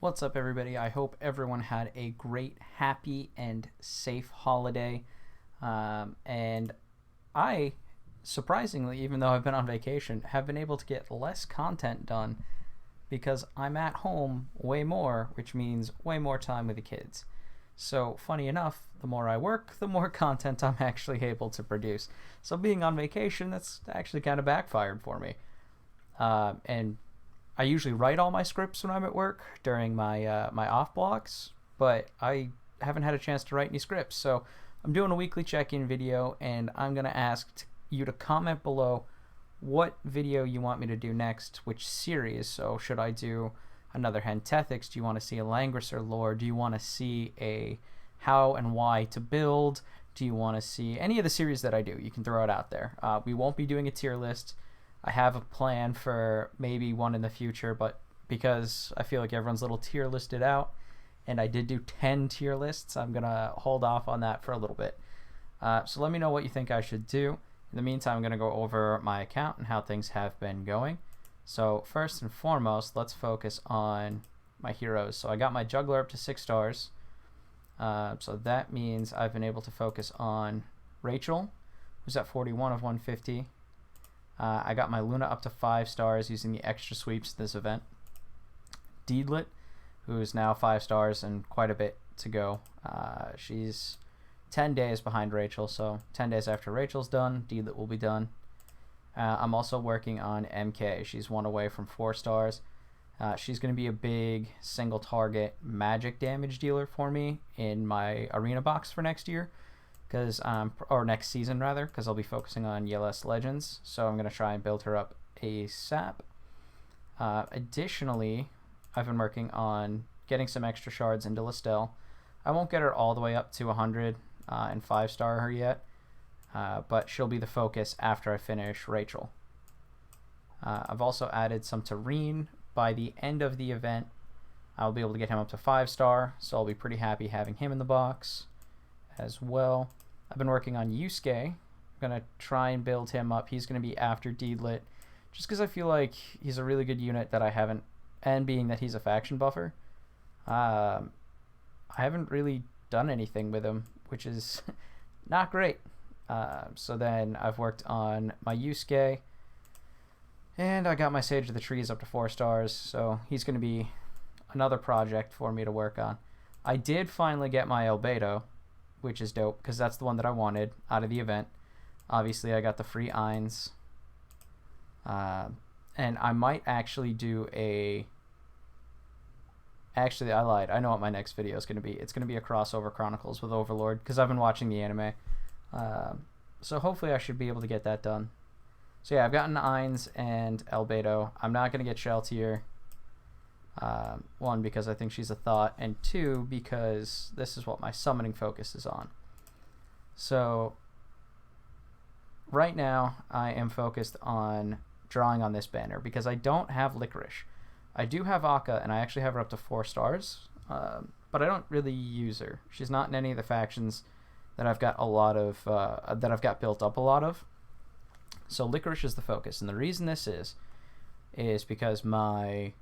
What's up, everybody? I hope everyone had a great, happy, and safe holiday. And I, surprisingly, even though I've been on vacation, have been able to get less content done because I'm at home way more, which means way more time with the kids. So, funny enough, the more I work, the more content I'm actually able to produce. So, being on vacation, that's actually kind of backfired for me. And I usually write all my scripts when I'm at work during my off blocks, but I haven't had a chance to write any scripts. So I'm doing a weekly check-in video, and I'm gonna ask you to comment below what video you want me to do next, which series. So should I do another Hentethix? Do you want to see a Langrisser lore? Do you want to see a how and why to build? Do you want to see any of the series that I do? You can throw it out there. We won't be doing a tier list. I have a plan for maybe one in the future, but because I feel like everyone's little tier listed out, and I did do 10 tier lists, I'm going to hold off on that for a little bit. So let me know what you think I should do. In the meantime, I'm going to go over my account and how things have been going. So first and foremost, let's focus on my heroes. So I got my juggler up to 6 stars. So that means I've been able to focus on Rachel, who's at 41 of 150. I got my Luna up to 5 stars using the extra sweeps this event. Deedlit, who is now 5 stars and quite a bit to go. She's 10 days behind Rachel, so 10 days after Rachel's done, Deedlit will be done. I'm also working on MK. She's 1 away from 4 stars. She's going to be a big single target magic damage dealer for me in my arena box for next year. Or next season rather, because I'll be focusing on ELS Legends, so I'm going to try and build her up ASAP. Additionally, I've been working on getting some extra shards into Listel. I won't get her all the way up to 100 and 5-star her yet, but she'll be the focus after I finish Rachel. I've also added some Tareen. By the end of the event, I'll be able to get him up to 5-star, so I'll be pretty happy having him in the box as well. I've been working on Yusuke. I'm going to try and build him up. He's going to be after Deedlit, just because I feel like he's a really good unit that I haven't, and being that he's a faction buffer, I haven't really done anything with him, which is not great. So then I've worked on my Yusuke, and I got my Sage of the Trees up to 4 stars, so he's going to be another project for me to work on. I did finally get my Albedo, which is dope because that's the one that I wanted out of the event. Obviously, I got the free Eins. And I might actually do a... Actually, I lied. I know what my next video is going to be. It's going to be a crossover Chronicles with Overlord because I've been watching the anime. So hopefully I should be able to get that done. So yeah, I've gotten Eins and Albedo. I'm not going to get Sheltier. 1, because I think she's a thought, and 2, because this is what my summoning focus is on. So right now I am focused on drawing on this banner because I don't have Licorice. I do have Akka, and I actually have her up to 4 stars, but I don't really use her. She's not in any of the factions that I've got a lot of, that I've got built up a lot of. So Licorice is the focus, and the reason this is because my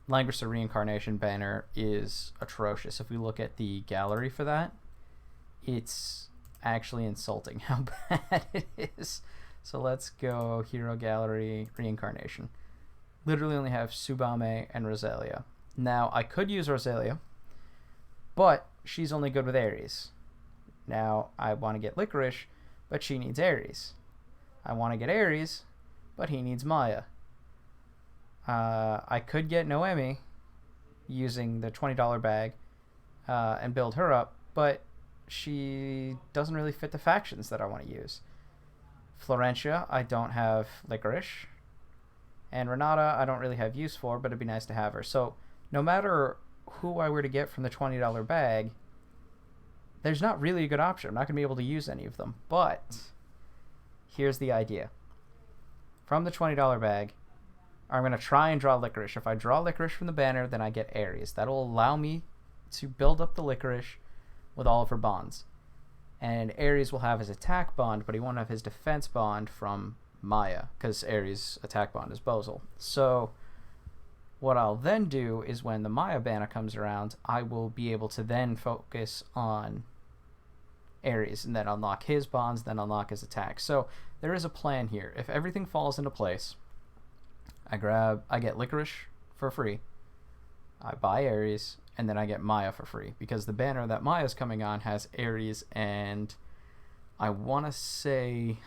Langrisser Reincarnation banner is atrocious. If we look at the gallery for that, it's actually insulting how bad it is. So let's go Hero Gallery Reincarnation. Literally only have Subame and Roselia. Now, I could use Roselia, but she's only good with Ares. Now, I want to get Licorice, but she needs Ares. I want to get Ares, but he needs Maya. I could get Noemi using the $20 bag and build her up, but she doesn't really fit the factions that I want to use. Florentia, I don't have Licorice. And Renata, I don't really have use for, but it'd be nice to have her. So no matter who I were to get from the $20 bag, there's not really a good option. I'm not going to be able to use any of them. But here's the idea. From the $20 bag, I'm going to try and draw Licorice. If I draw Licorice from the banner, then I get Ares. That'll allow me to build up the Licorice with all of her bonds. And Ares will have his attack bond, but he won't have his defense bond from Maya, because Ares' attack bond is Bozal. So What I'll then do is when the Maya banner comes around, I will be able to then focus on Ares and then unlock his bonds, then unlock his attacks. So there is a plan here. If everything falls into place, I get Licorice for free, I buy Ares, and then I get Maya for free, because the banner that Maya's coming on has Ares and I want to say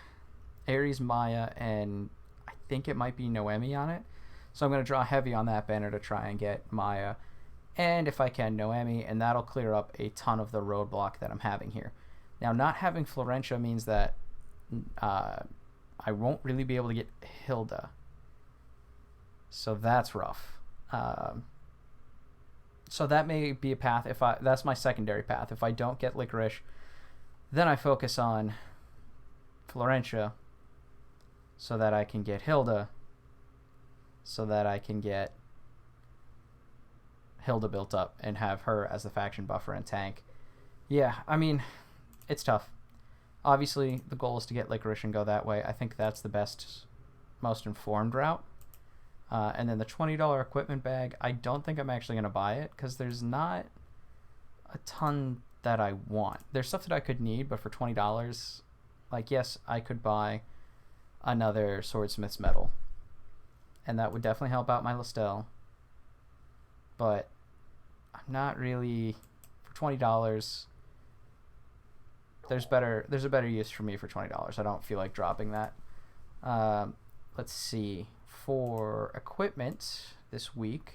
Ares, Maya, and I think it might be Noemi on it. So I'm going to draw heavy on that banner to try and get Maya, and if I can, Noemi, and that'll clear up a ton of the roadblock that I'm having here. Now, not having Florentia means that I won't really be able to get Hilda. So that's rough. So that may be a path. That's my secondary path. If I don't get Licorice, then I focus on Florentia so that I can get Hilda, so that I can get Hilda built up and have her as the faction buffer and tank. Yeah, I mean, it's tough. Obviously, the goal is to get Licorice and go that way. I think that's the best, most informed route. And then the $20 equipment bag, I don't think I'm actually going to buy it because there's not a ton that I want. There's stuff that I could need, but for $20, like, yes, I could buy another Swordsmith's Medal. And that would definitely help out my Listel. But I'm not really, for $20, there's a better use for me for $20. I don't feel like dropping that. Let's see. For equipment this week,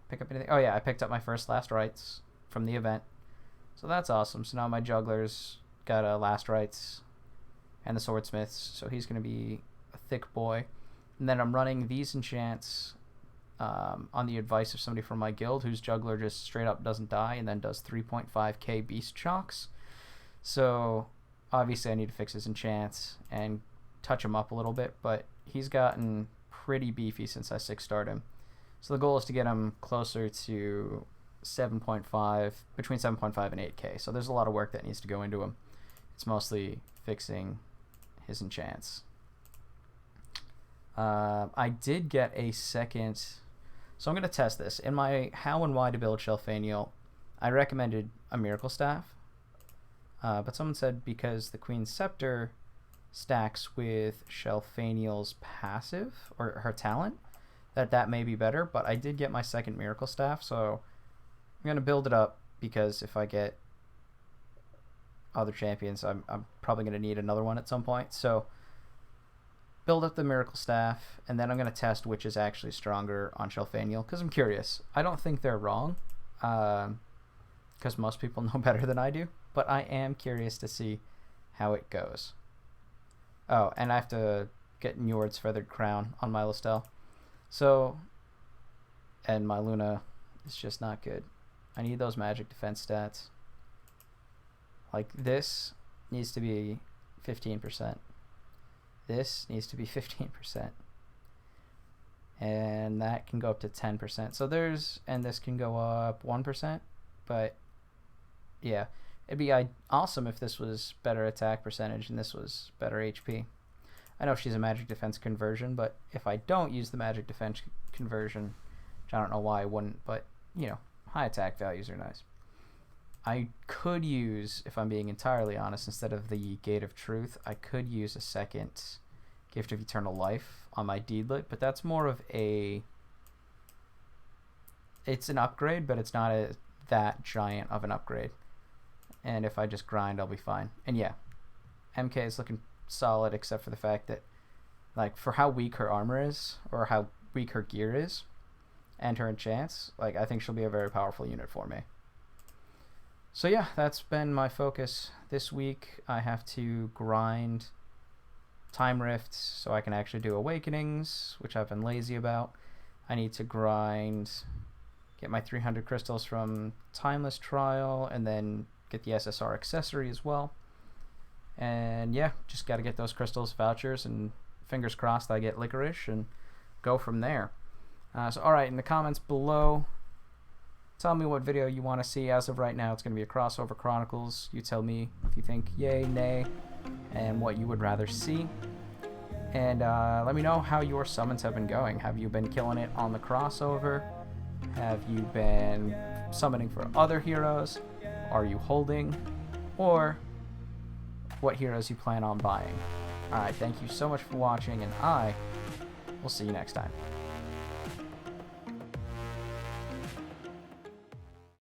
pick up anything? Oh yeah, I picked up my first Last Rites from the event, so that's awesome. So now my juggler's got a Last Rites and the Swordsmiths, so he's going to be a thick boy. And then I'm running these enchants on the advice of somebody from my guild whose juggler just straight up doesn't die and then does 3.5k beast chocks. So obviously I need to fix his enchants and touch him up a little bit, but he's gotten pretty beefy since I 6-starred him. So the goal is to get him closer to 7.5, between 7.5 and 8k. So there's a lot of work that needs to go into him. It's mostly fixing his enchants. I did get a second, so I'm going to test this. In my how and why to build Shelfaniel, I recommended a Miracle Staff, but someone said because the Queen's Scepter stacks with Shelfaniel's passive, or her talent, that may be better, but I did get my second Miracle Staff, so I'm going to build it up, because if I get other champions, I'm probably going to need another one at some point. So build up the Miracle Staff, and then I'm going to test which is actually stronger on Shelfaniel, because I'm curious. I don't think they're wrong, because most people know better than I do, but I am curious to see how it goes. Oh, and I have to get Njord's Feathered Crown on my Listel. So, and my Luna is just not good. I need those magic defense stats. Like, this needs to be 15%. This needs to be 15%. And that can go up to 10%. So and this can go up 1%. But, yeah. It'd be awesome if this was better attack percentage and this was better HP. I know she's a magic defense conversion, but if I don't use the magic defense conversion, which I don't know why I wouldn't, but, you know, high attack values are nice. I could use, if I'm being entirely honest, instead of the Gate of Truth, I could use a second Gift of Eternal Life on my Deedlit, but that's more of it's an upgrade, but it's not that giant of an upgrade. And if I just grind, I'll be fine. And yeah, MK is looking solid, except for the fact that, like, for how weak her armor is, or how weak her gear is, and her enchants, like, I think she'll be a very powerful unit for me. So yeah, that's been my focus this week. I have to grind Time Rifts so I can actually do Awakenings, which I've been lazy about. I need to get my 300 crystals from Timeless Trial, and then get the SSR accessory as well. And yeah, just got to get those crystals vouchers, and fingers crossed I get Licorice and go from there. So alright, in the comments below, tell me what video you want to see. As of right now, it's going to be a Crossover Chronicles. You tell me if you think yay, nay, and what you would rather see. And let me know how your summons have been going. Have you been killing it on the crossover? Have you been summoning for other heroes? Are you holding? Or what heroes you plan on buying? Alright, thank you so much for watching, and I will see you next time.